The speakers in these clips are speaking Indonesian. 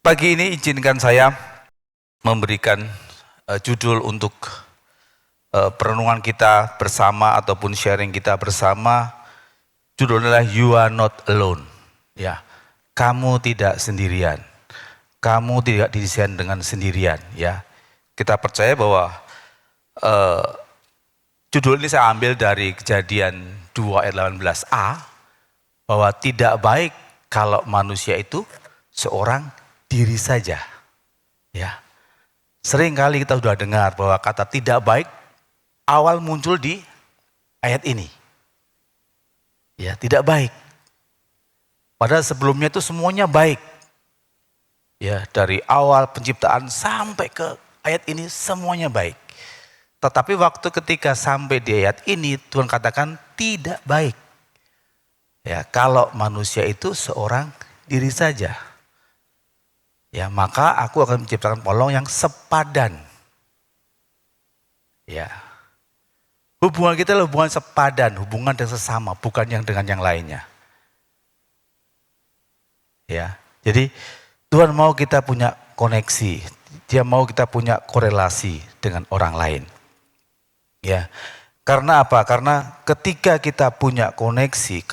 Pagi ini izinkan saya memberikan judul untuk perenungan kita bersama ataupun sharing kita bersama. Judulnya adalah You Are Not Alone. Ya, kamu tidak sendirian. Kamu tidak didesain dengan sendirian. Ya, kita percaya bahwa judul ini saya ambil dari Kejadian 2 ayat 18a, bahwa tidak baik kalau manusia itu seorang diri saja. Ya. Sering kali kita sudah dengar bahwa kata tidak baik awal muncul di ayat ini. Ya, tidak baik. Padahal sebelumnya itu semuanya baik. Ya, dari awal penciptaan sampai ke ayat ini semuanya baik. Tetapi waktu ketika sampai di ayat ini Tuhan katakan tidak baik. Ya, kalau manusia itu seorang diri saja. Ya, maka aku akan menciptakan polong yang sepadan. Ya. Hubungan kita adalah hubungan sepadan, hubungan yang sesama, bukan yang dengan yang lainnya. Ya. Jadi Tuhan mau kita punya koneksi, Dia mau kita punya korelasi dengan orang lain. Ya. Karena apa? Karena ketika kita punya koneksi,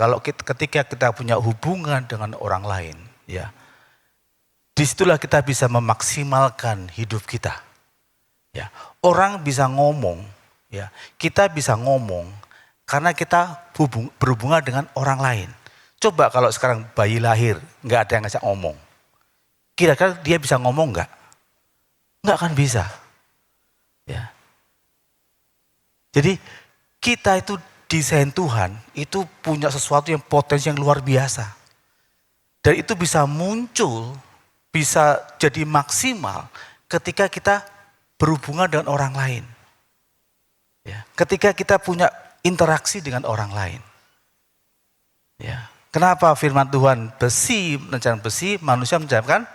ketika kita punya hubungan dengan orang lain, ya. Disitulah kita bisa memaksimalkan hidup kita. Ya, orang bisa ngomong, ya, kita bisa ngomong karena kita berhubungan dengan orang lain. Coba kalau sekarang bayi lahir, nggak ada yang ngajak ngomong. Kira-kira dia bisa ngomong nggak? Nggak akan bisa. Ya. Jadi kita itu desain Tuhan, itu punya sesuatu yang potensi yang luar biasa. Dan itu bisa muncul, bisa jadi maksimal ketika kita berhubungan dengan orang lain. Ya, ketika kita punya interaksi dengan orang lain. Ya, kenapa firman Tuhan besi menanamkan besi, manusia menanamkan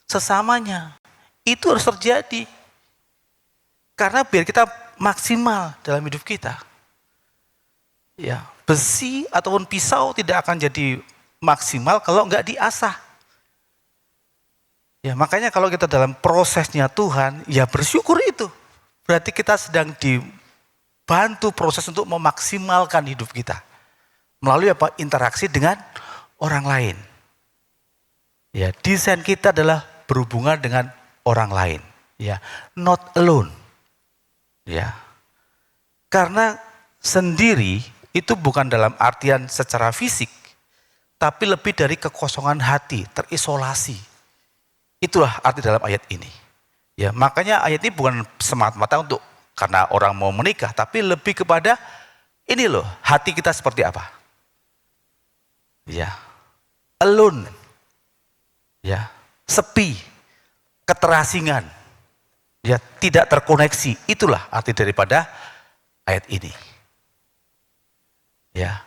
sesamanya. Itu harus terjadi. Karena biar kita maksimal dalam hidup kita. Ya, besi ataupun pisau tidak akan jadi maksimal kalau enggak diasah. Ya, makanya kalau kita dalam prosesnya Tuhan, ya bersyukur itu. Berarti kita sedang dibantu proses untuk memaksimalkan hidup kita. Melalui apa? Interaksi dengan orang lain. Ya, desain kita adalah berhubungan dengan orang lain. Ya, not alone. Ya. Karena sendiri itu bukan dalam artian secara fisik, tapi lebih dari kekosongan hati, terisolasi. Itulah arti dalam ayat ini. Ya, makanya ayat ini bukan semata-mata untuk karena orang mau menikah, tapi lebih kepada ini loh, hati kita seperti apa. Ya. Alone. Ya, sepi, keterasingan. Ya, tidak terkoneksi. Itulah arti daripada ayat ini. Ya.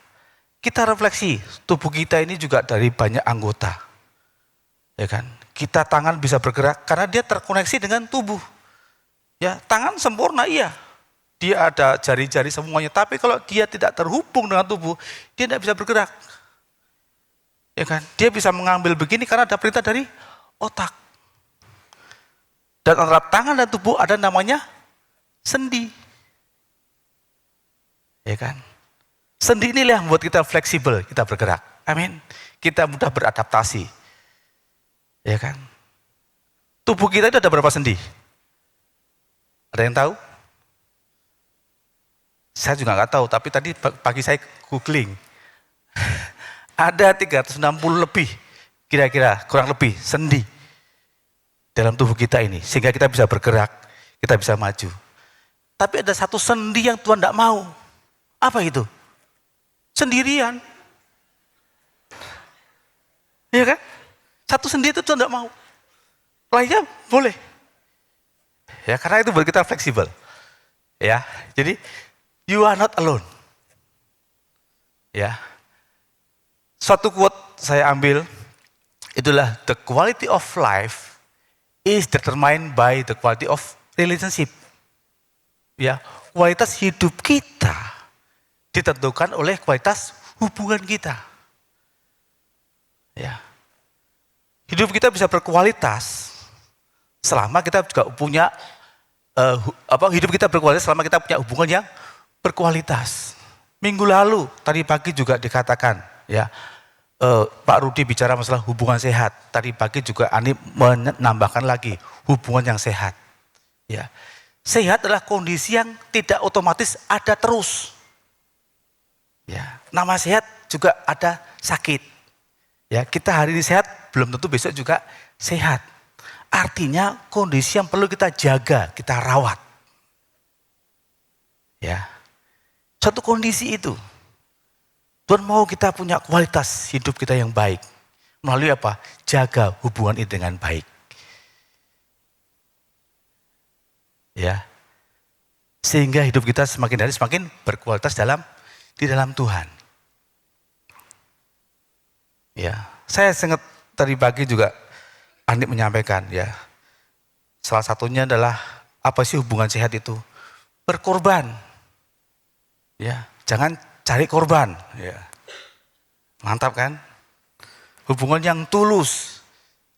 Kita refleksi, tubuh kita ini juga dari banyak anggota. Ya kan? Kita tangan bisa bergerak karena dia terkoneksi dengan tubuh. Ya, tangan sempurna iya. Dia ada jari-jari semuanya, tapi kalau dia tidak terhubung dengan tubuh, dia tidak bisa bergerak. Ya kan? Dia bisa mengambil begini karena ada perintah dari otak. Dan antara tangan dan tubuh ada namanya sendi. Ya kan? Sendi inilah yang membuat kita fleksibel, kita bergerak. Amin. Kita mudah beradaptasi. Ya kan? Tubuh kita itu ada berapa sendi? Ada yang tahu? Saya juga nggak tahu, tapi tadi pagi saya googling. Ada 360 lebih, kira-kira kurang lebih sendi dalam tubuh kita ini. Sehingga kita bisa bergerak, kita bisa maju. Tapi ada satu sendi yang Tuhan tidak mau. Apa itu? Sendirian. Iya kan? Satu sendi itu Tuhan tidak mau. Lainnya boleh. Ya, karena itu buat kita fleksibel. Ya, jadi you are not alone. Ya. Suatu quote saya ambil, itulah the quality of life is determined by the quality of relationship. Ya, kualitas hidup kita ditentukan oleh kualitas hubungan kita. Ya. Hidup kita bisa berkualitas selama kita juga punya hidup kita berkualitas selama kita punya hubungan yang berkualitas. Minggu lalu tadi pagi juga dikatakan ya, Pak Rudi bicara masalah hubungan sehat. Tadi pagi juga Ani menambahkan lagi hubungan yang sehat. Ya, sehat adalah kondisi yang tidak otomatis ada terus. Ya, nama sehat juga ada sakit. Ya, kita hari ini sehat belum tentu besok juga sehat. Artinya kondisi yang perlu kita jaga, kita rawat. Ya, satu kondisi itu. Tuhan mau kita punya kualitas hidup kita yang baik. Melalui apa? Jaga hubungan itu dengan baik. Ya, sehingga hidup kita semakin hari semakin berkualitas di dalam Tuhan. Ya, saya sangat tadi pagi juga Andi menyampaikan ya, salah satunya adalah apa sih hubungan sehat itu? Berkorban. Ya, jangan cari korban. Ya, mantap kan? Hubungan yang tulus,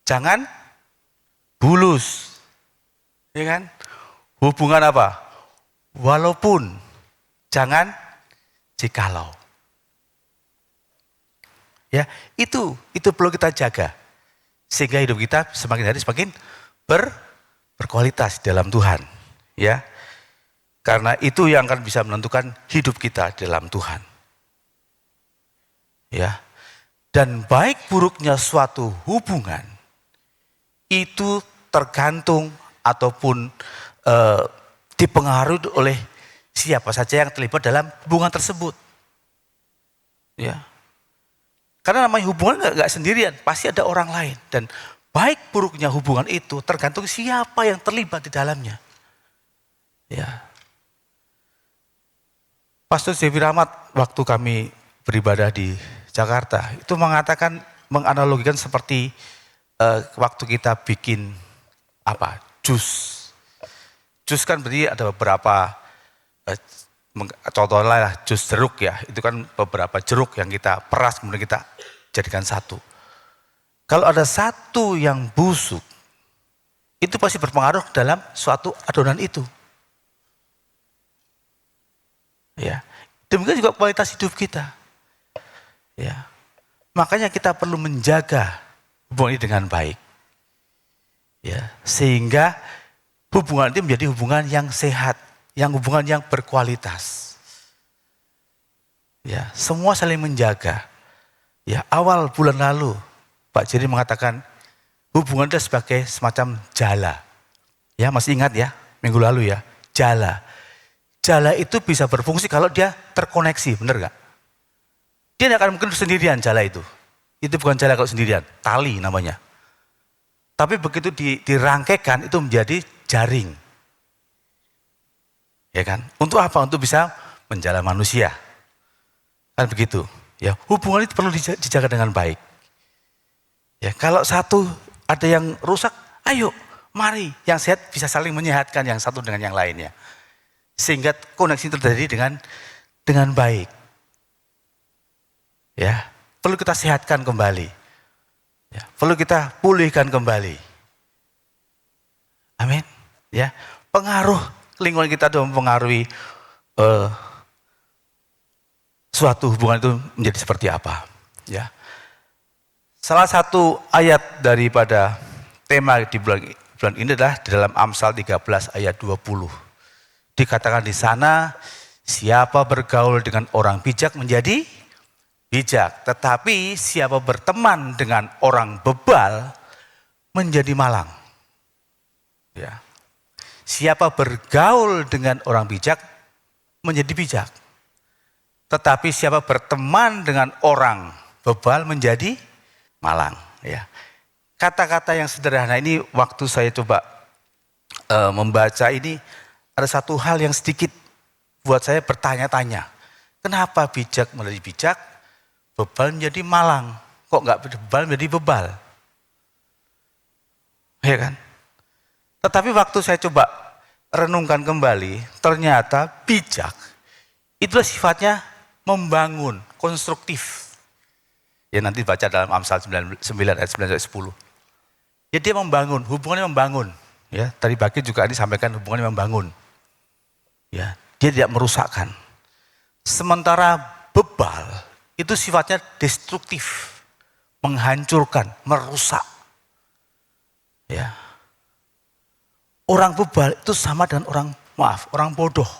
jangan bulus. Ya kan? Hubungan apa? Walaupun, jangan jikalau. Ya, itu perlu kita jaga. Sehingga hidup kita semakin hari semakin berkualitas dalam Tuhan. Ya, karena itu yang akan bisa menentukan hidup kita dalam Tuhan. Ya, dan baik buruknya suatu hubungan itu tergantung ataupun dipengaruhi oleh siapa saja yang terlibat dalam hubungan tersebut. Ya. Karena namanya hubungan nggak sendirian, pasti ada orang lain. Dan baik buruknya hubungan itu tergantung siapa yang terlibat di dalamnya. Ya. Pastor Devi Rahmat waktu kami beribadah di Jakarta itu mengatakan, menganalogikan seperti waktu kita bikin jus. Jus kan berarti ada beberapa contohnya lah jus jeruk ya, itu kan beberapa jeruk yang kita peras kemudian kita jadikan satu. Kalau ada satu yang busuk, itu pasti berpengaruh dalam suatu adonan itu. Ya, demikian juga kualitas hidup kita. Ya, makanya kita perlu menjaga hubungan ini dengan baik. Ya, sehingga hubungan itu menjadi hubungan yang sehat, yang hubungan yang berkualitas. Ya, semua saling menjaga. Ya, awal bulan lalu Pak Jerry mengatakan hubungan itu sebagai semacam jala. Ya, masih ingat ya, minggu lalu ya, jala. Jala itu bisa berfungsi kalau dia terkoneksi, benar gak? Dia tidak akan mungkin sendirian jala itu. Itu bukan jala kalau sendirian, tali namanya. Tapi begitu dirangkaikan itu menjadi jaring. Ya kan? Untuk apa? Untuk bisa menjala manusia. Kan begitu. Ya, hubungan itu perlu dijaga dengan baik. Ya, kalau satu ada yang rusak, ayo, mari yang sehat bisa saling menyehatkan yang satu dengan yang lainnya. Sehingga koneksi terjadi dengan baik. Ya, perlu kita sehatkan kembali. Ya, perlu kita pulihkan kembali. Amin. Ya, pengaruh lingkungan kita itu mempengaruhi suatu hubungan itu menjadi seperti apa. Ya, salah satu ayat daripada tema di bulan ini adalah di dalam Amsal 13 ayat 20. Dikatakan di sana, siapa bergaul dengan orang bijak menjadi bijak, tetapi siapa berteman dengan orang bebal menjadi malang. Ya. Siapa bergaul dengan orang bijak menjadi bijak, tetapi siapa berteman dengan orang bebal menjadi malang. Ya. Kata-kata yang sederhana ini waktu saya coba membaca ini, ada satu hal yang sedikit buat saya bertanya-tanya. Kenapa bijak menjadi bijak, bebal menjadi malang? Kok enggak bebal menjadi bebal? Ya kan? Tetapi waktu saya coba renungkan kembali, ternyata bijak itulah sifatnya membangun, konstruktif. Ya nanti baca dalam Amsal 9 ayat 9 ayat 10. Ya dia membangun, hubungannya membangun. Ya, tadi pagi juga disampaikan hubungannya membangun. Ya, dia tidak merusakkan. Sementara bebal itu sifatnya destruktif, menghancurkan, merusak. Ya. Orang bebal itu sama dengan orang bodoh.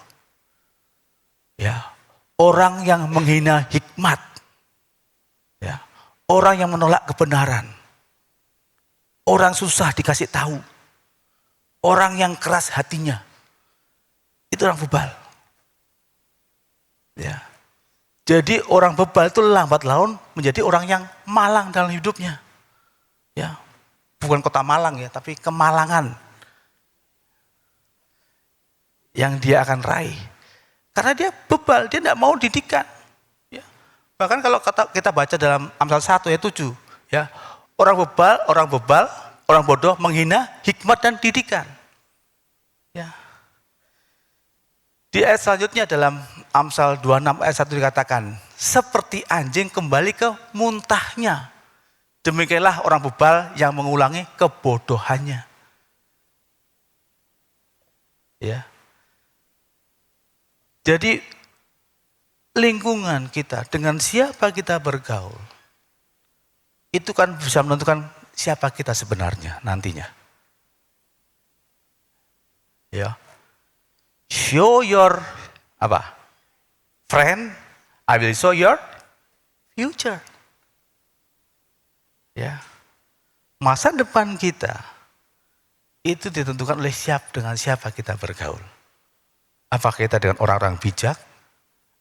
Ya. Orang yang menghina hikmat. Ya. Orang yang menolak kebenaran. Orang susah dikasih tahu. Orang yang keras hatinya. Itu orang bebal. Ya. Jadi orang bebal itu lambat laun menjadi orang yang malang dalam hidupnya. Ya. Bukan kota Malang ya, tapi kemalangan yang dia akan raih. Karena dia bebal, dia tidak mau didikan. Ya. Bahkan kalau kita baca dalam Amsal 1 ayat 7, ya, orang bebal, orang bodoh menghina hikmat dan didikan. Ya. Di ayat selanjutnya dalam Amsal 26 ayat 1 dikatakan, seperti anjing kembali ke muntahnya. Demikianlah orang bebal yang mengulangi kebodohannya. Ya. Jadi lingkungan kita, dengan siapa kita bergaul, itu kan bisa menentukan siapa kita sebenarnya nantinya. Ya. Show your friend, I will show your future. Ya. Masa depan kita itu ditentukan oleh dengan siapa kita bergaul. Apakah kita dengan orang-orang bijak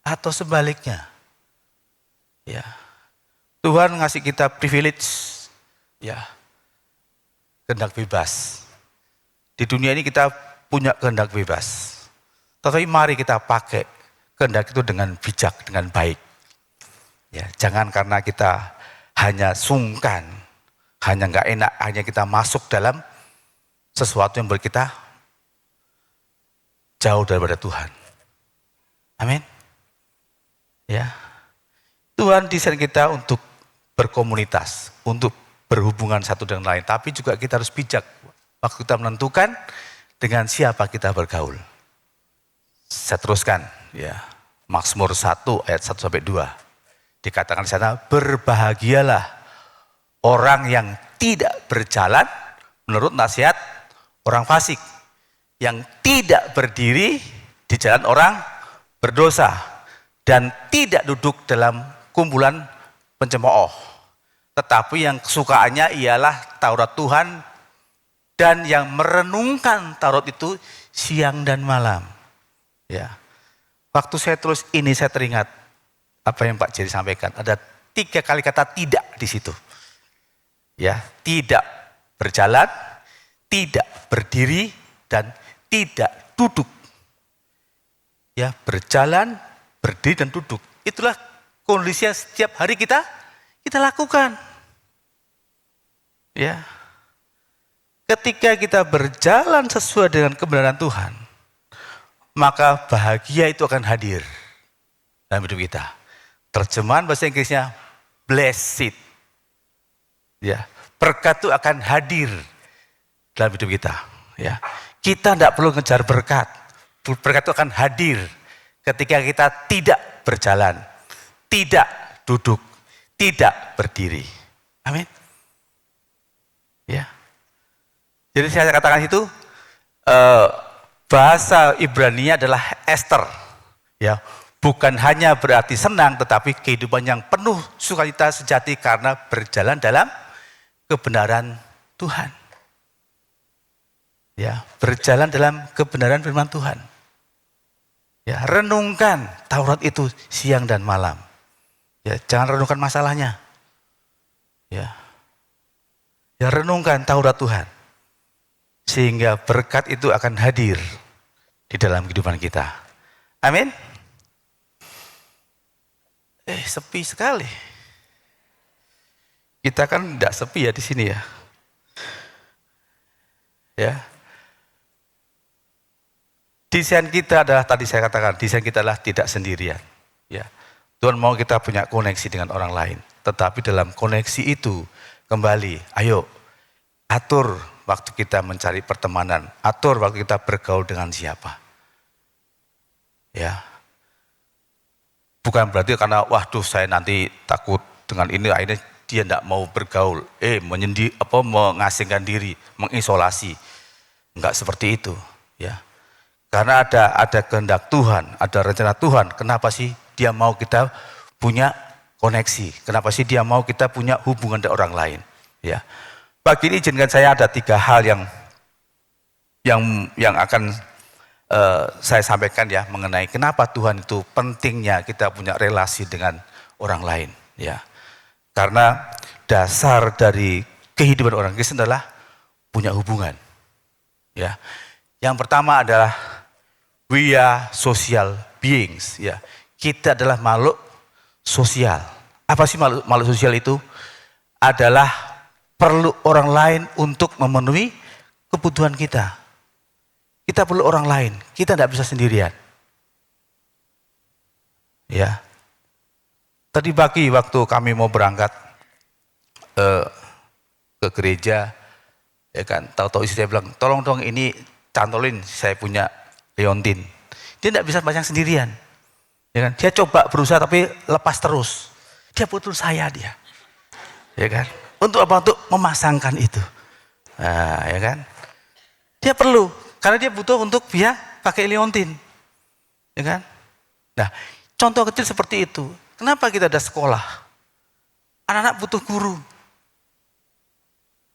atau sebaliknya? Ya. Tuhan ngasih kita privilege, ya, kehendak bebas. Di dunia ini kita punya kehendak bebas. Tetapi mari kita pakai kehendak itu dengan bijak, dengan baik. Ya, jangan karena kita hanya sungkan, hanya nggak enak, hanya kita masuk dalam sesuatu yang membuat kita jauh daripada Tuhan. Amin. Ya. Tuhan desain kita untuk berkomunitas, untuk berhubungan satu dengan lain, tapi juga kita harus bijak waktu kita menentukan dengan siapa kita bergaul. Saya teruskan, ya. Mazmur 1 ayat 1 sampai 2. Dikatakan di sana, berbahagialah orang yang tidak berjalan menurut nasihat orang fasik, yang tidak berdiri di jalan orang berdosa, dan tidak duduk dalam kumpulan pencemooh. Tetapi yang kesukaannya ialah Taurat Tuhan, dan yang merenungkan Taurat itu siang dan malam. Ya, waktu saya tulis ini saya teringat apa yang Pak Jerry sampaikan. Ada 3 kali kata tidak di situ. Ya, tidak berjalan, tidak berdiri, dan tidak duduk. Ya, berjalan, berdiri, dan duduk. Itulah kondisi yang setiap hari kita lakukan. Ya. Ketika kita berjalan sesuai dengan kebenaran Tuhan, maka bahagia itu akan hadir dalam hidup kita. Terjemahan bahasa Inggrisnya blessed. Ya, berkat itu akan hadir dalam hidup kita. Ya, kita tidak perlu ngejar berkat. Berkat itu akan hadir ketika kita tidak berjalan, tidak duduk, tidak berdiri. Amin. Ya. Jadi saya katakan itu bahasa Ibrani adalah Esther. Ya, bukan hanya berarti senang, tetapi kehidupan yang penuh sukacita sejati karena berjalan dalam kebenaran Tuhan. Ya, berjalan dalam kebenaran firman Tuhan. Ya, renungkan Taurat itu siang dan malam. Ya, jangan renungkan masalahnya. Ya. Ya, renungkan Taurat Tuhan. Sehingga berkat itu akan hadir di dalam kehidupan kita. Amin. Sepi sekali. Kita kan tidak sepi ya di sini ya. Ya. Desain kita adalah, tadi saya katakan, desain kita adalah tidak sendirian. Ya. Tuhan mau kita punya koneksi dengan orang lain. Tetapi dalam koneksi itu, kembali, ayo Atur waktu kita mencari pertemanan, atur waktu kita bergaul dengan siapa. Ya. Bukan berarti karena waduh saya nanti takut dengan ini akhirnya dia tidak mau bergaul, mengasingkan diri, mengisolasi. Enggak seperti itu, ya. Karena ada kehendak Tuhan, ada rencana Tuhan. Kenapa sih dia mau kita punya koneksi? Kenapa sih dia mau kita punya hubungan dengan orang lain? Ya. Pagi ini izinkan saya ada 3 hal yang akan saya sampaikan ya mengenai kenapa Tuhan itu pentingnya kita punya relasi dengan orang lain. Ya. Karena dasar dari kehidupan orang Kristen adalah punya hubungan. Ya. Yang pertama adalah we are social beings. Ya. Kita adalah makhluk sosial. Apa sih makhluk sosial itu? Adalah perlu orang lain untuk memenuhi kebutuhan kita. Kita perlu orang lain, kita tidak bisa sendirian. Ya. Tadi pagi waktu kami mau berangkat ke gereja, ya kan, tahu-tahu istri saya bilang, tolong dong ini cantolin saya punya leontin. Dia tidak bisa pasang sendirian. Ya kan? Dia coba berusaha tapi lepas terus. Dia butuh saya dia. Ya kan? Untuk apa? Untuk memasangkan itu. Nah, ya kan? Dia perlu. Karena dia butuh untuk dia pakai leontin. Ya kan? Nah, contoh kecil seperti itu. Kenapa kita ada sekolah? Anak-anak butuh guru.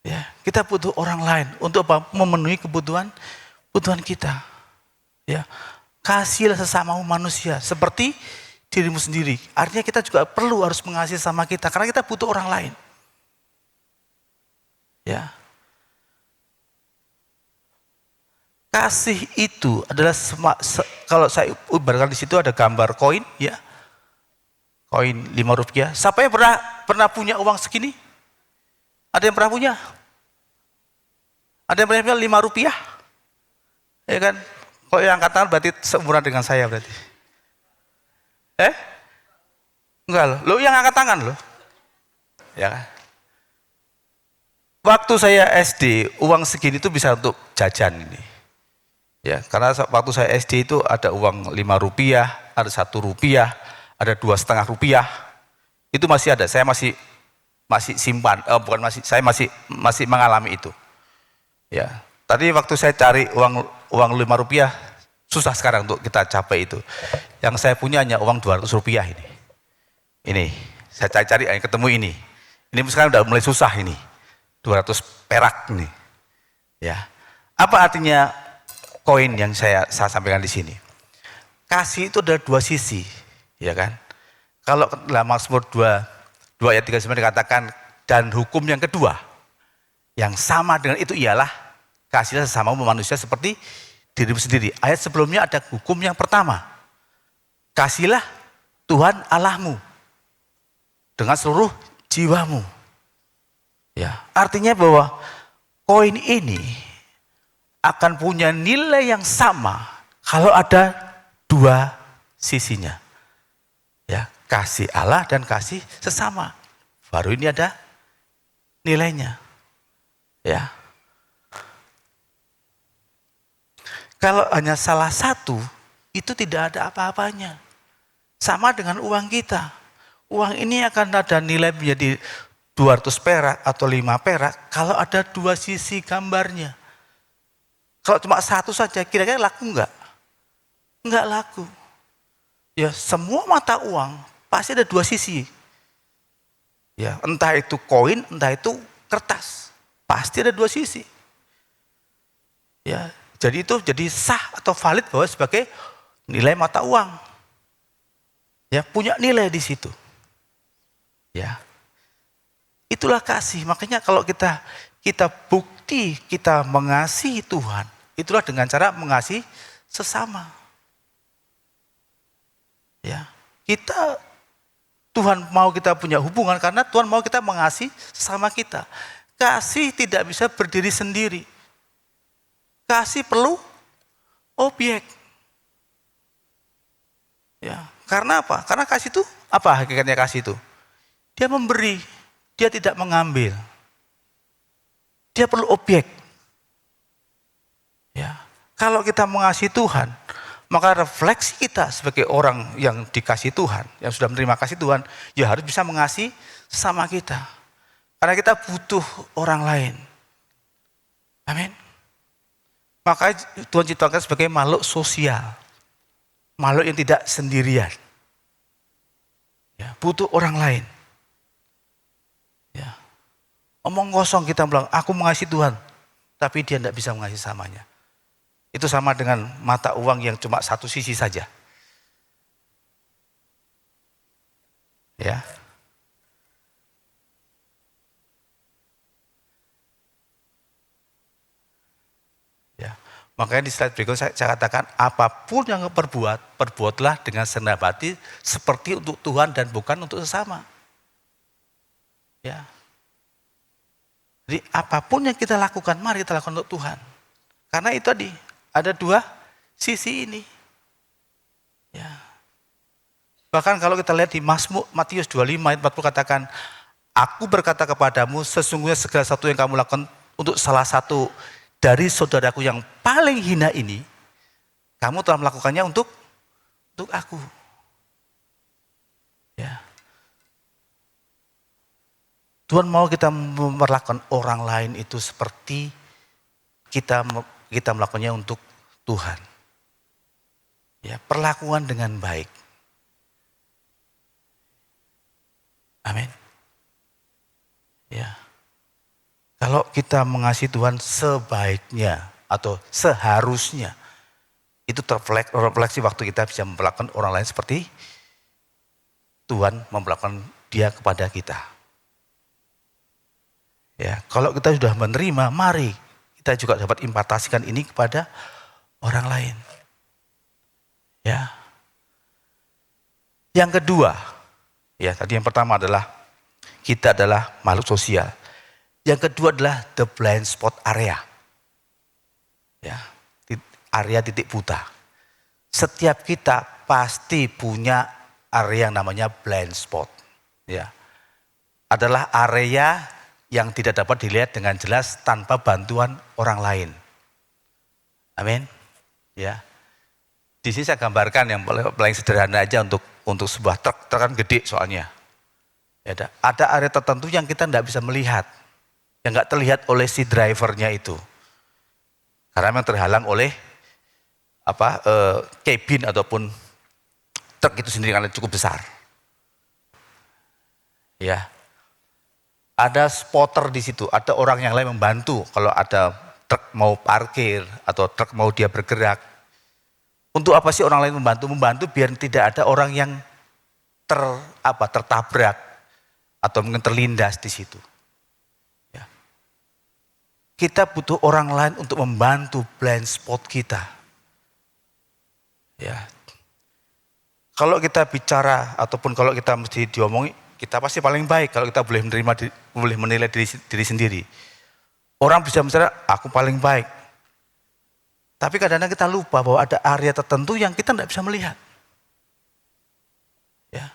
Ya, kita butuh orang lain untuk apa? Memenuhi kebutuhan kita. Ya. Kasihilah sesama manusia seperti dirimu sendiri. Artinya kita juga perlu harus mengasihi sama kita karena kita butuh orang lain. Ya. Kasih itu adalah kalau saya ibaratkan di situ ada gambar koin, ya, koin 5 rupiah. Siapa yang pernah punya uang segini? Ada yang pernah punya? Ada yang pernah punya 5 rupiah? Ya kan? Kalau yang angkat tangan berarti seumuran dengan saya berarti. Enggak loh. Lo yang angkat tangan loh. Ya kan? Waktu saya SD, uang segini itu bisa untuk jajan ini. Ya, karena waktu saya SD itu ada uang 5 rupiah, ada 1 rupiah, ada 2,5 rupiah. Itu masih ada, saya masih simpan, saya masih mengalami itu. Ya, tadi waktu saya cari uang 5 rupiah, susah sekarang untuk kita capai itu. Yang saya punya hanya uang 200 rupiah ini. Ini, saya cari-cari, ketemu ini. Ini sekarang udah mulai susah ini, 200 perak ini. Ya, apa artinya koin yang saya sampaikan di sini? Kasih itu ada 2 sisi, ya kan? Kalau dalam Mazmur 2 ayat 39 dikatakan, dan hukum yang kedua, yang sama dengan itu ialah kasihlah sesama manusia seperti dirimu sendiri. Ayat sebelumnya ada hukum yang pertama, kasihlah Tuhan Allahmu dengan seluruh jiwamu. Ya, artinya bahwa koin ini akan punya nilai yang sama kalau ada 2 sisinya. Ya, kasih Allah dan kasih sesama. Baru ini ada nilainya. Ya. Kalau hanya salah satu, itu tidak ada apa-apanya. Sama dengan uang kita. Uang ini akan ada nilai menjadi 200 perak atau 5 perak kalau ada 2 sisi gambarnya. Kalau cuma 1 saja, kira-kira laku enggak? Enggak laku. Ya, semua mata uang pasti ada 2 sisi. Ya, entah itu koin, entah itu kertas. Pasti ada 2 sisi. Ya, jadi itu jadi sah atau valid bahwa sebagai nilai mata uang. Ya, punya nilai di situ. Ya. Itulah kasih. Makanya kalau kita bukti kita mengasihi Tuhan, itulah dengan cara mengasihi sesama. Ya, Tuhan mau kita punya hubungan karena Tuhan mau kita mengasihi sesama kita. Kasih tidak bisa berdiri sendiri. Kasih perlu objek. Ya, karena apa? Karena kasih itu apa hakikatnya kasih itu? Dia memberi, dia tidak mengambil. Dia perlu objek. Ya. Kalau kita mengasihi Tuhan, maka refleksi kita sebagai orang yang dikasihi Tuhan, yang sudah menerima kasih Tuhan, ya harus bisa mengasihi sesama kita. Karena kita butuh orang lain. Amin. Maka Tuhan ciptakan sebagai makhluk sosial. Makhluk yang tidak sendirian. Ya, butuh orang lain. Ya. Omong kosong kita bilang, aku mengasihi Tuhan. Tapi dia tidak bisa mengasihi samanya. Itu sama dengan mata uang yang cuma satu sisi saja. Ya. Ya. Makanya di slide berikut saya katakan, apapun yang perbuat, perbuatlah dengan segenap hati seperti untuk Tuhan dan bukan untuk sesama. Ya. Jadi apapun yang kita lakukan, mari kita lakukan untuk Tuhan. Karena itu tadi, ada dua sisi ini. Ya. Bahkan kalau kita lihat di Mazmur Matius 25 ayat 40 katakan, aku berkata kepadamu, sesungguhnya segala sesuatu yang kamu lakukan untuk salah satu dari saudaraku yang paling hina ini, kamu telah melakukannya untuk aku. Ya. Tuhan mau kita memperlakukan orang lain itu seperti kita melakukannya untuk Tuhan. Ya, perlakuan dengan baik. Amin. Ya. Kalau kita mengasihi Tuhan sebaiknya atau seharusnya, itu terrefleksi waktu kita bisa memperlakukan orang lain seperti Tuhan memperlakukan dia kepada kita. Ya, kalau kita sudah menerima, mari kita juga dapat impartasikan ini kepada orang lain. Ya. Yang kedua, ya tadi yang pertama adalah kita adalah makhluk sosial. Yang kedua adalah the blind spot area. Ya, area titik buta. Setiap kita pasti punya area yang namanya blind spot. Ya. Adalah area yang tidak dapat dilihat dengan jelas tanpa bantuan orang lain. Amin. Ya. Di sini saya gambarkan yang paling sederhana aja untuk sebuah truk kan gede soalnya. Ya, ada area tertentu yang kita tidak bisa melihat, yang nggak terlihat oleh si drivernya itu, karena memang terhalang oleh kabin ataupun truk itu sendiri karena cukup besar. Ya, ada spotter di situ, ada orang yang lain membantu kalau ada truk mau parkir atau truk mau dia bergerak. Untuk apa sih orang lain membantu? Membantu biar tidak ada orang yang tertabrak atau mungkin terlindas di situ. Ya. Kita butuh orang lain untuk membantu blind spot kita. Ya. Kalau kita bicara ataupun kalau kita mesti diomongi, kita pasti paling baik kalau kita boleh menilai diri sendiri. Orang bisa bicara, aku paling baik. Tapi kadang-kadang kita lupa bahwa ada area tertentu yang kita tidak bisa melihat. Ya.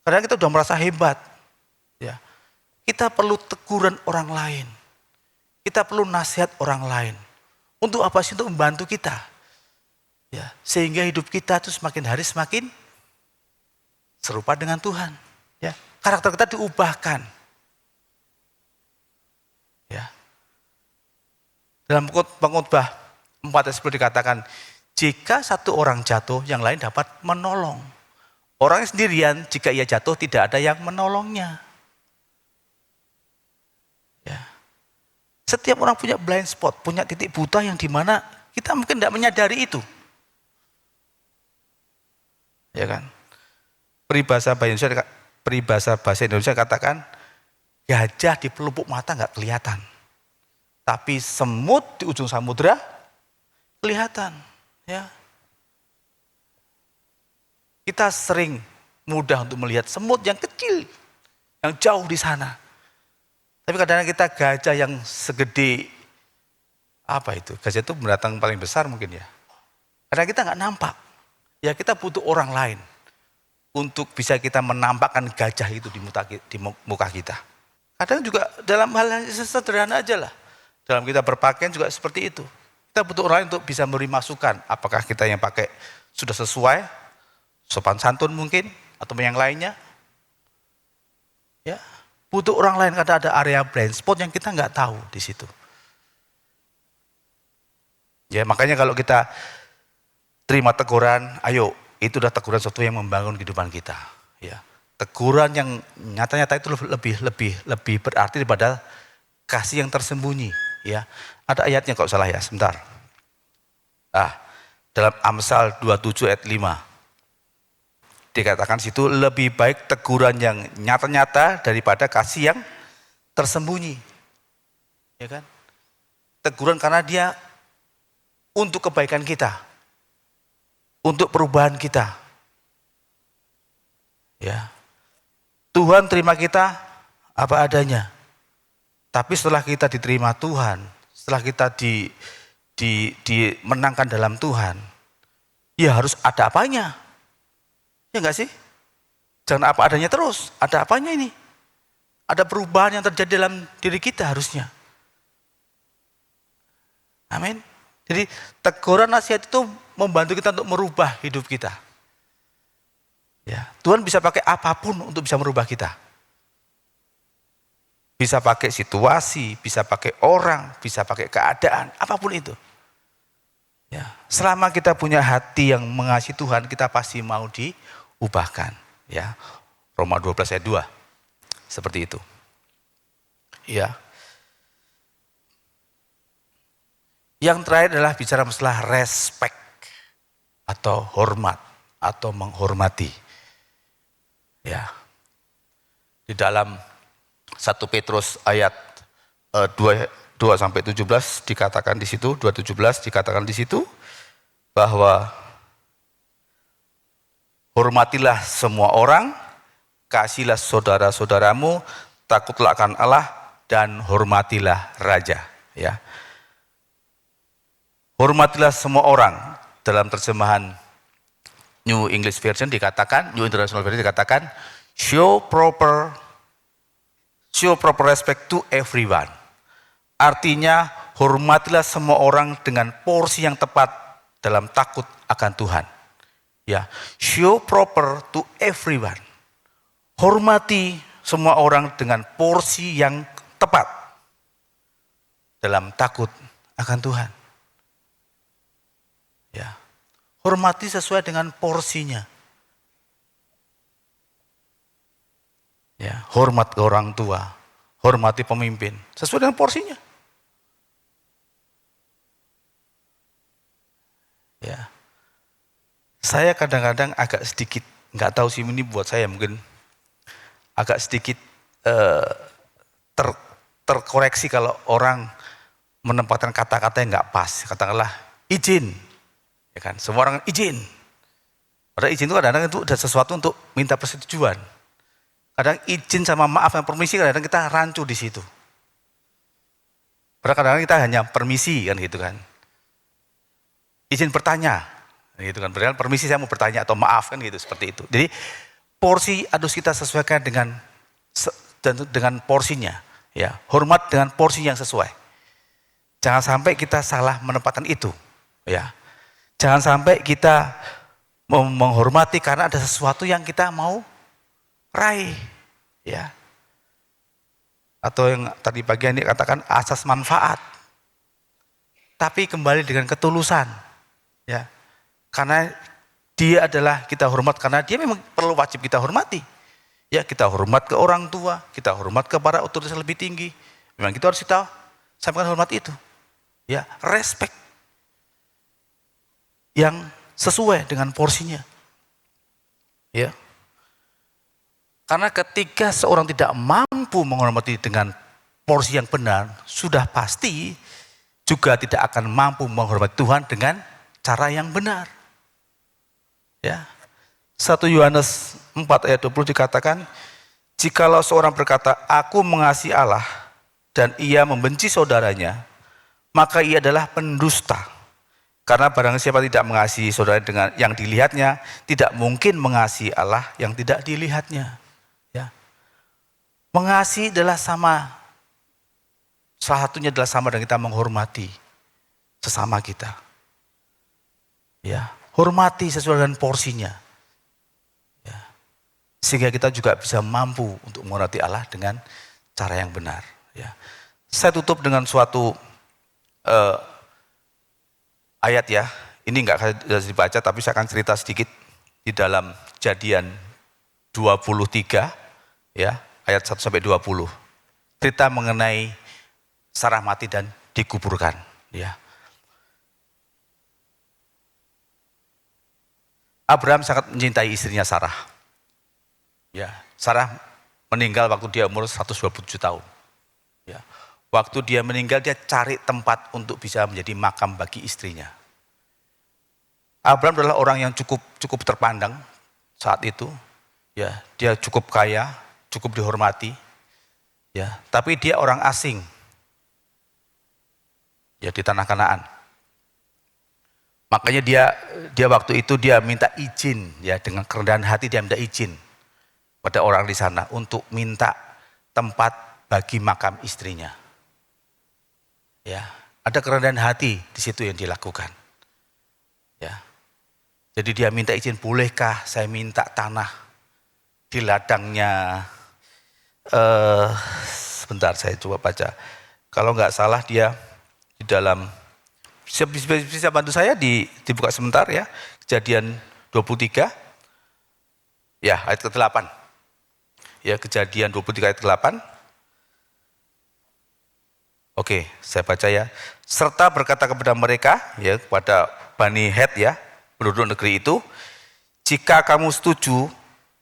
Kadang kita sudah merasa hebat. Ya. Kita perlu teguran orang lain. Kita perlu nasihat orang lain. Untuk apa sih? Untuk membantu kita. Ya. Sehingga hidup kita itu semakin hari semakin serupa dengan Tuhan. Ya. Karakter kita diubahkan. Ya. Dalam Pengkhotbah 4 ayat 10 dikatakan, jika satu orang jatuh, yang lain dapat menolong. Orang sendirian, jika ia jatuh, tidak ada yang menolongnya. Ya. Setiap orang punya blind spot, punya titik buta yang dimana kita mungkin tidak menyadari itu. Ya kan? Peribahasa bahasa Indonesia katakan, gajah di pelupuk mata nggak kelihatan. Tapi semut di ujung samudera kelihatan, ya. Kita sering mudah untuk melihat semut yang kecil, yang jauh di sana. Tapi kadang-kadang kita gajah yang segede gajah itu binatang paling besar mungkin ya. Karena kita nggak nampak, ya kita butuh orang lain untuk bisa kita menampakkan gajah itu di muka kita. Kadang juga dalam hal yang sederhana aja lah. Dalam kita berpakaian juga seperti itu. Kita butuh orang lain untuk bisa memberi masukan. Apakah kita yang pakai sudah sesuai, sopan santun mungkin, atau yang lainnya. Ya, butuh orang lain karena ada area blind spot yang kita nggak tahu di situ. Ya, makanya kalau kita terima teguran, ayo, itu udah teguran sesuatu yang membangun kehidupan kita. Ya, teguran yang nyata-nyata itu lebih berarti daripada kasih yang tersembunyi. Ya, ada ayatnya kalau salah ya, sebentar. Dalam Amsal 27 ayat 5. Dikatakan situ lebih baik teguran yang nyata-nyata daripada kasih yang tersembunyi. Ya kan? Teguran karena dia untuk kebaikan kita. Untuk perubahan kita. Ya. Tuhan terima kita apa adanya. Tapi setelah kita diterima Tuhan, setelah kita dimenangkan dalam Tuhan, ya harus ada apanya. Ya enggak sih? Jangan apa adanya terus, ada apanya ini? Ada perubahan yang terjadi dalam diri kita harusnya. Amin. Jadi teguran nasihat itu membantu kita untuk merubah hidup kita. Ya, Tuhan bisa pakai apapun untuk bisa merubah kita. Bisa pakai situasi, bisa pakai orang, bisa pakai keadaan, apapun itu. Ya, selama kita punya hati yang mengasihi Tuhan, kita pasti mau diubahkan. Ya, Roma 12 ayat 2, seperti itu. Ya. Yang terakhir adalah bicara masalah respect atau hormat atau menghormati. Ya. Di dalam 1 Petrus ayat 2 sampai 17 dikatakan di situ, 2:17 dikatakan di situ bahwa hormatilah semua orang, kasihilah saudara-saudaramu, takutlah akan Allah dan hormatilah raja, ya. Hormatilah semua orang, dalam terjemahan New English Version dikatakan, New International Version dikatakan, show proper respect to everyone. Artinya hormatilah semua orang dengan porsi yang tepat dalam takut akan Tuhan. Ya, show proper to everyone. Hormati semua orang dengan porsi yang tepat dalam takut akan Tuhan. Ya. Hormati sesuai dengan porsinya. Ya, hormat ke orang tua, hormati pemimpin, sesuai dengan porsinya. Ya. Saya kadang-kadang agak sedikit, nggak tahu sih ini buat saya mungkin agak sedikit terkoreksi kalau orang menempatkan kata-kata yang nggak pas. Katakanlah izin, ya kan? Semua orang izin. Padahal izin itu kadang-kadang itu ada sesuatu untuk minta persetujuan. Kadang izin sama maaf dan permisi kadang-kadang kita rancu di situ. Padahal kadang-kadang kita hanya permisi kan gitu kan. Izin bertanya, gitu kan. Padahal permisi saya mau bertanya atau maaf kan gitu seperti itu. Jadi porsi harus kita sesuaikan dengan porsinya, ya. Hormat dengan porsi yang sesuai. Jangan sampai kita salah menempatkan itu, ya. Jangan sampai kita menghormati karena ada sesuatu yang kita mau raih, ya. Atau yang tadi pagi ini katakan asas manfaat. Tapi kembali dengan ketulusan, ya. Karena dia adalah kita hormat karena dia memang perlu wajib kita hormati. Ya, kita hormat ke orang tua, kita hormat ke para otoritas lebih tinggi. Memang kita harus kita sampaikan hormat itu. Ya, respect yang sesuai dengan porsinya. Ya. Karena ketika seorang tidak mampu menghormati dengan porsi yang benar, sudah pasti juga tidak akan mampu menghormati Tuhan dengan cara yang benar. Ya. 1 Yohanes 4 ayat 20 dikatakan, jikalau seorang berkata, aku mengasihi Allah dan ia membenci saudaranya, maka ia adalah pendusta. Karena barang siapa tidak mengasihi saudara dengan yang dilihatnya, tidak mungkin mengasihi Allah yang tidak dilihatnya. Ya. Mengasihi adalah salah satunya adalah sama dengan kita menghormati sesama kita. Ya, hormati sesuai dengan porsinya. Ya. Sehingga kita juga bisa mampu untuk menghormati Allah dengan cara yang benar. Ya. Saya tutup dengan suatu ayat ya. Ini enggak akan dibaca, tapi saya akan cerita sedikit di dalam Kejadian 23 ya, ayat 1 sampai 20. Cerita mengenai Sarah mati dan dikuburkan, ya. Abraham sangat mencintai istrinya Sarah. Ya, Sarah meninggal waktu dia umur 127 tahun. Ya. Waktu dia meninggal, dia cari tempat untuk bisa menjadi makam bagi istrinya. Abraham adalah orang yang cukup terpandang saat itu. Ya, dia cukup kaya, cukup dihormati. Ya, tapi dia orang asing. Ya, di tanah Kanaan. Makanya dia waktu itu dia minta izin, ya, dengan kerendahan hati dia minta izin pada orang di sana untuk minta tempat bagi makam istrinya. Ya, ada kerendahan hati di situ yang dilakukan. Ya. Jadi dia minta izin, bolehkah saya minta tanah di ladangnya, sebentar saya coba baca. Kalau nggak salah dia di dalam, bisa bantu saya dibuka sebentar ya, Kejadian 23, ya ayat ke-8. Ya, Kejadian 23 ayat ke-8. Oke, saya baca ya. Serta berkata kepada mereka, ya, kepada Bani Het ya, penduduk negeri itu, jika kamu setuju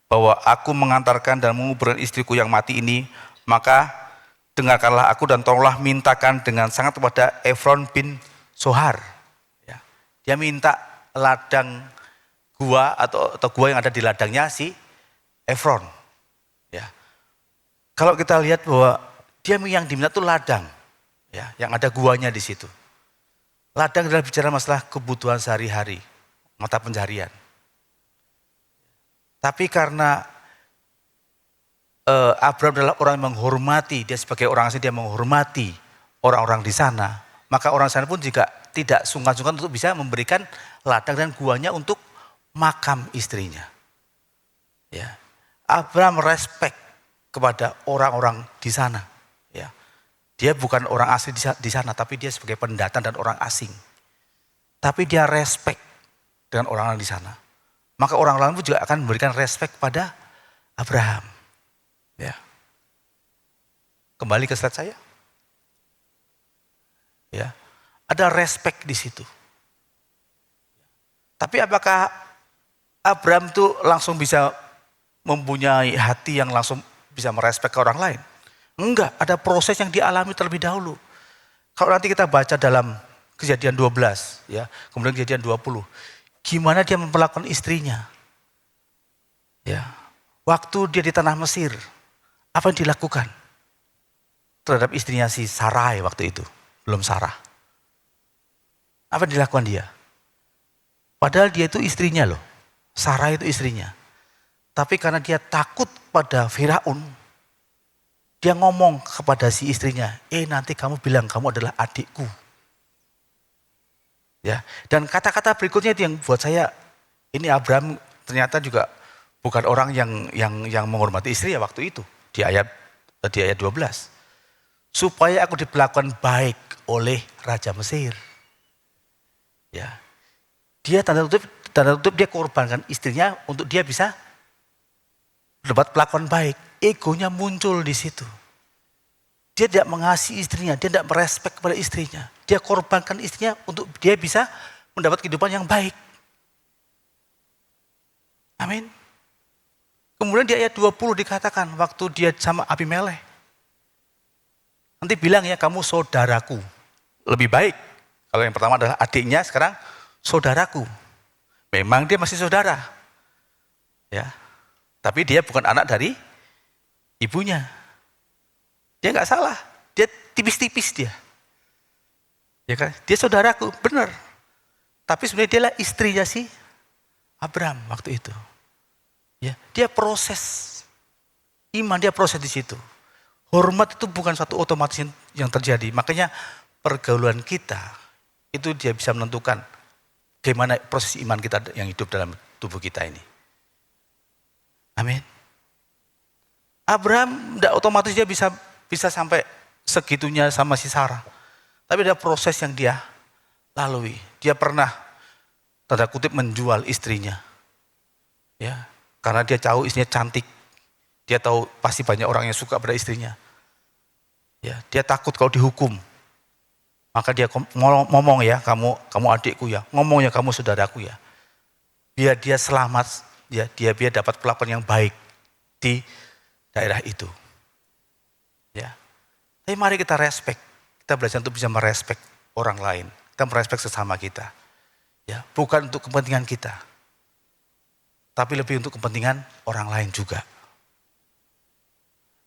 bahwa aku mengantarkan dan menguburkan istriku yang mati ini, maka dengarkanlah aku dan tolonglah mintakan dengan sangat kepada Efron bin Sohar. Ya. Dia minta ladang gua atau gua yang ada di ladangnya si Efron. Ya. Kalau kita lihat bahwa dia yang diminta itu ladang, ya, yang ada guanya di situ. Ladang adalah bicara masalah kebutuhan sehari-hari, mata pencarian. Tapi karena Abraham adalah orang yang menghormati, dia sebagai orang asing dia menghormati orang-orang di sana, maka orang sana pun juga tidak sungkan-sungkan untuk bisa memberikan ladang dan guanya untuk makam istrinya. Ya. Abraham respect kepada orang-orang di sana. Ya. Dia bukan orang asing di sana, tapi dia sebagai pendatang dan orang asing. Tapi dia respect dengan orang-orang di sana. Maka orang lain pun juga akan memberikan respect pada Abraham. Ya. Kembali ke slide saya. Ya. Ada respect di situ. Tapi apakah Abraham itu langsung bisa mempunyai hati yang langsung bisa merespek ke orang lain? Enggak, ada proses yang dialami terlebih dahulu. Kalau nanti kita baca dalam Kejadian 12, ya, kemudian Kejadian 20, gimana dia memperlakukan istrinya? Ya, waktu dia di tanah Mesir, apa yang dilakukan terhadap istrinya si Sarai waktu itu, belum Sarah? Apa yang dilakukan dia? Padahal dia itu istrinya loh, Sarah itu istrinya. Tapi karena dia takut pada Firaun, dia ngomong kepada si istrinya, nanti kamu bilang kamu adalah adikku. Ya, dan kata-kata berikutnya itu yang buat saya, ini Abraham ternyata juga bukan orang yang menghormati istri ya waktu itu, di ayat 12. Supaya aku diperlakukan baik oleh Raja Mesir. Ya. Dia tanda kutip dia korbankan istrinya untuk dia bisa dapat perlakuan baik. Egonya muncul di situ. Dia tidak mengasihi istrinya, dia tidak merespek kepada istrinya. Dia korbankan istrinya untuk dia bisa mendapat kehidupan yang baik. Amin. Kemudian di ayat 20 dikatakan waktu dia sama Abimelekh. Nanti bilang ya kamu saudaraku. Lebih baik. Kalau yang pertama adalah adiknya, sekarang saudaraku. Memang dia masih saudara. Ya. Tapi dia bukan anak dari ibunya. Dia nggak salah, dia tipis-tipis dia. Ya kan? Dia saudaraku, benar. Tapi sebenarnya dia lah istrinya si Abraham waktu itu. Ya, dia proses iman, dia proses di situ. Hormat itu bukan satu otomatis yang terjadi. Makanya pergaulan kita itu dia bisa menentukan bagaimana proses iman kita yang hidup dalam tubuh kita ini. Amin. Abraham tidak otomatis dia bisa sampai segitunya sama si Sarah. Tapi ada proses yang dia lalui. Dia pernah tanda kutip menjual istrinya. Ya, karena dia tahu istrinya cantik. Dia tahu pasti banyak orang yang suka pada istrinya. Ya, dia takut kalau dihukum. Maka dia ngomong ya, kamu adikku ya, ngomong ya kamu saudaraku ya. Biar dia selamat, ya, biar dapat perlakuan yang baik di daerah itu. Ya. Tapi mari kita respect. Kita belajar untuk bisa merespek orang lain. Kita merespek sesama kita. Ya, bukan untuk kepentingan kita. Tapi lebih untuk kepentingan orang lain juga.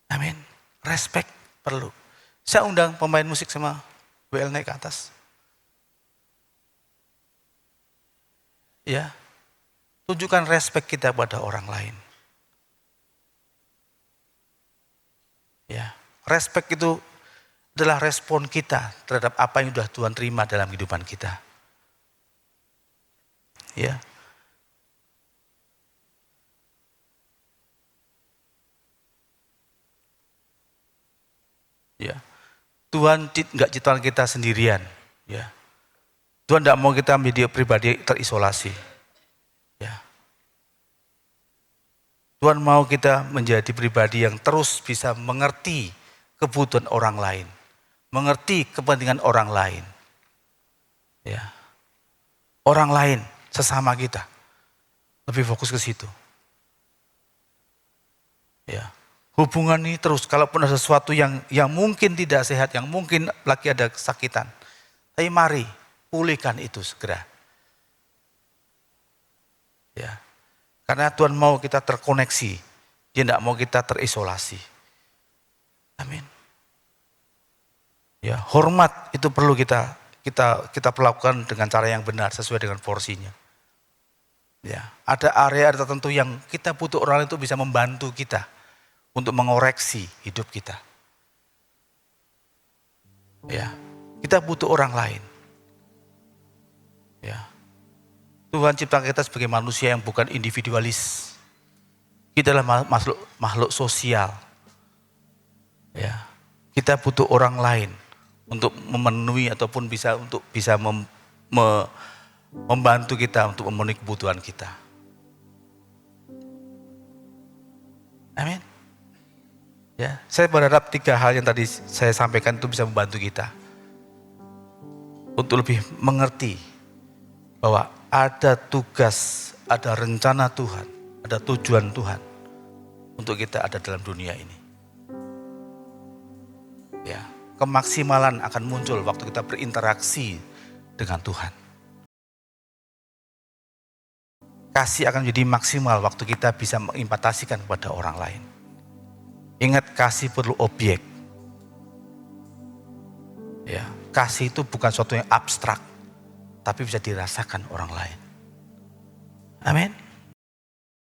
Amin. Respect perlu. Saya undang pemain musik sama WL naik ke atas. Ya. Tunjukkan respect kita pada orang lain. Ya, respect itu adalah respon kita terhadap apa yang sudah Tuhan terima dalam kehidupan kita. Ya. Ya. Tuhan nggak ciptakan kita sendirian. Ya. Tuhan tidak mau kita menjadi pribadi terisolasi. Ya. Tuhan mau kita menjadi pribadi yang terus bisa mengerti kebutuhan orang lain. Mengerti kepentingan orang lain. Ya. Orang lain, sesama kita. Lebih fokus ke situ. Ya. Hubungan ini terus, kalaupun ada sesuatu yang mungkin tidak sehat, yang mungkin lagi ada kesakitan. Tapi mari, pulihkan itu segera. Ya. Karena Tuhan mau kita terkoneksi, dia tidak mau kita terisolasi. Amin. Ya, hormat itu perlu kita perlakukan dengan cara yang benar sesuai dengan porsinya. Ya, ada area tertentu yang kita butuh orang lain untuk bisa membantu kita untuk mengoreksi hidup kita. Ya, kita butuh orang lain. Ya. Tuhan ciptakan kita sebagai manusia yang bukan individualis. Kita adalah makhluk sosial. Ya. Kita butuh orang lain untuk memenuhi ataupun bisa membantu kita untuk memenuhi kebutuhan kita. Amin. Ya, saya berharap 3 hal yang tadi saya sampaikan itu bisa membantu kita untuk lebih mengerti bahwa ada tugas, ada rencana Tuhan, ada tujuan Tuhan untuk kita ada dalam dunia ini. Ya, kemaksimalan akan muncul waktu kita berinteraksi dengan Tuhan. Kasih akan menjadi maksimal waktu kita bisa mengimpatasikan kepada orang lain. Ingat, kasih perlu objek. Ya, kasih itu bukan sesuatu yang abstrak, tapi bisa dirasakan orang lain. Amin.